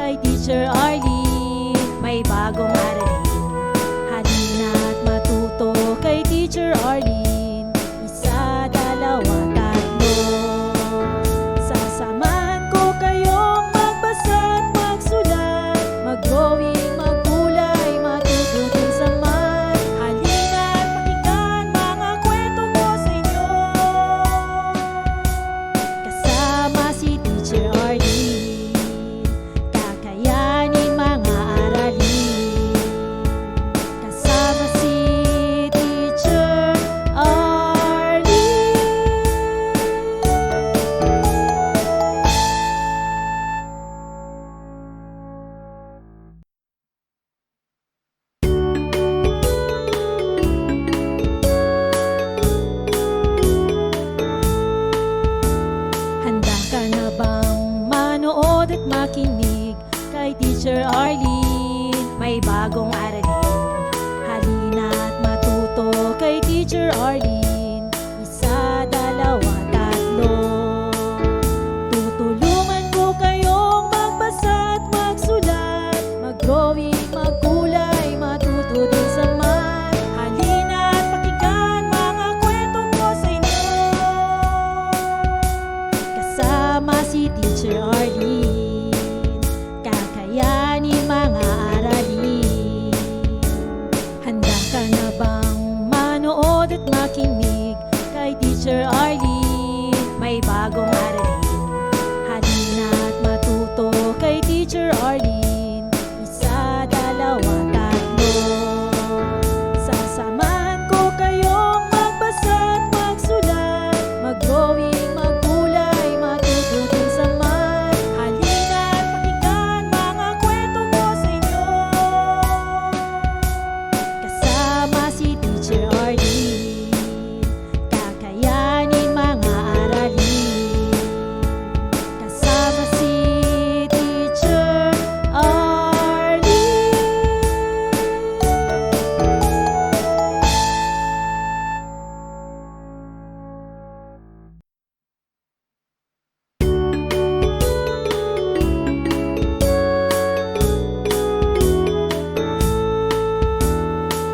kay Teacher Arlene. May bagong aralin, halina't matuto kay Teacher Arlene. Isa, dalawa, tatlo. Sasamahan ko kayong magbasa't magsulat, mag-drawing, maggulay, matututin sa math. Halina't pakinggan mga kwento ko sa inyo, kasama si Teacher Arlene. Kakayanin mga aralin, kasama si Teacher Arlene. Handa ka na bang manood at makinig kay Teacher Arlene? May bagong aralin, halina't matuto kay Teacher Arlene. Isa, dalawa, tatlo. Tutulungan ko kayong magbasa at magsulat, mag-drawing, maggulay, matuto din sa math. Halina't pakinggan mga kwento ko sa inyo, kasama si Teacher Arlene. Kakayanin mga aralin. Handa ka na bang manood at makinig kay Teacher Arlene? May bagong aralin, halina't matuto kay Teacher Arlene. Isa, dalawa, tatlo. Sasamahan ko kayong magbasa at magsulat, mag-drawing, maggulay, matututin sa math. Halina't pakinggan mga kwento ko sa inyo, kasama si Teacher Arlene. Kakayanin mga aralin, kasama si Teacher Arlene.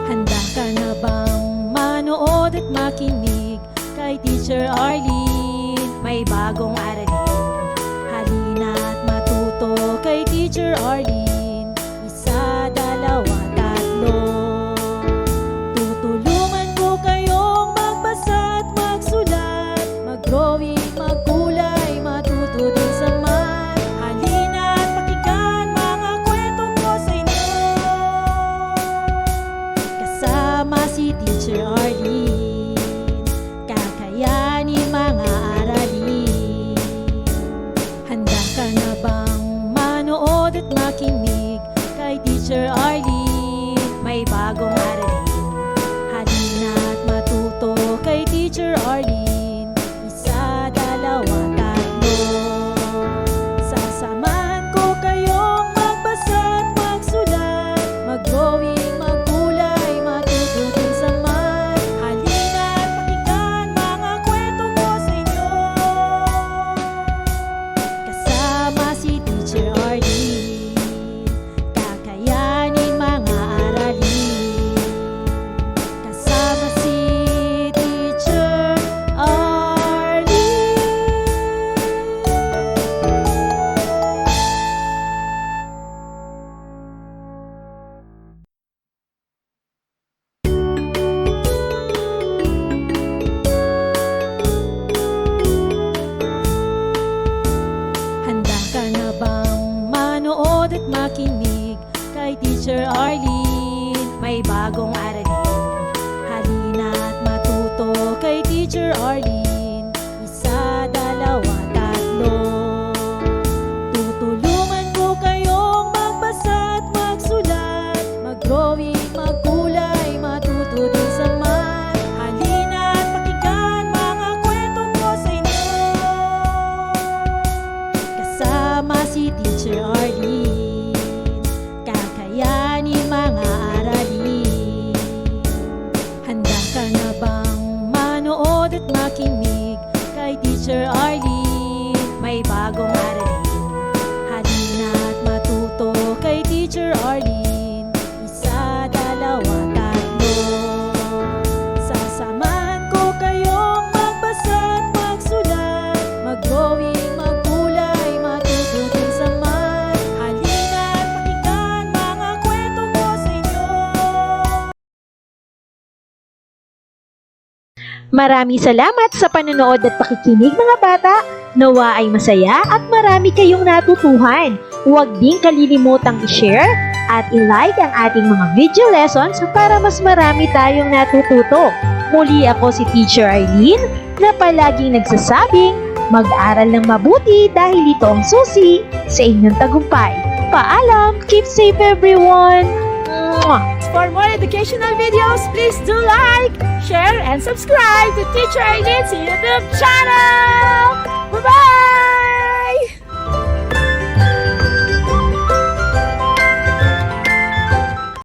Handa ka na bang manood at makinig kay Teacher Arlene? May bagong aralin, halina't matuto kay Teacher Arlene. Isa, dalawa, tatlo. Tutulungan ko kayong magbasa at magsulat, mag-drawing, maggulay, matuto din sa math. Halina't pakinggan mga kwento ko sa inyo, kasama si Teacher Arlene. Kakayanin mga aralin. Handa ka na bang manood at makinig kay Teacher Arlene? May bagong aralin, halina't matuto kay Teacher Arlene. Isa, dalawa, tatlo. Sasamahan ko kayong magbasa at magsulat, mag-drawing, maggulay, matututin sa math. Halina't pakinggan mga kwento ko sa inyo, kasama si Teacher Arlene. Kakayanin mga aralin, kasama si Teacher Arlene. Handa ka na bang manood at makinig kay Teacher Arlene? May bagong aralin, halina't matuto kay Teacher Arlene. Isa, dalawa, tatlo. Tutulungan ko kayong magbasa at magsulat, mag-drawing, maggulay, matuto din sa math. Halina't pakinggan mga kwento ko sa inyo, kasama si Teacher Arlene. Kakayanin mga aralin. Handa ka na bang manood at makinig Maraming salamat sa panonood at pakikinig mga bata. Nawa ay masaya at marami kayong natutuhan. Huwag din kalilimutang i-share at i-like ang ating mga video lessons para mas marami tayong natututo. Muli ako si Teacher Arlene na palaging nagsasabing mag-aral ng mabuti dahil ito ang susi sa inyong tagumpay. Paalam! Keep safe everyone! Mwah! For more educational videos, please do like, share, and subscribe to Teacher Arlene's YouTube channel!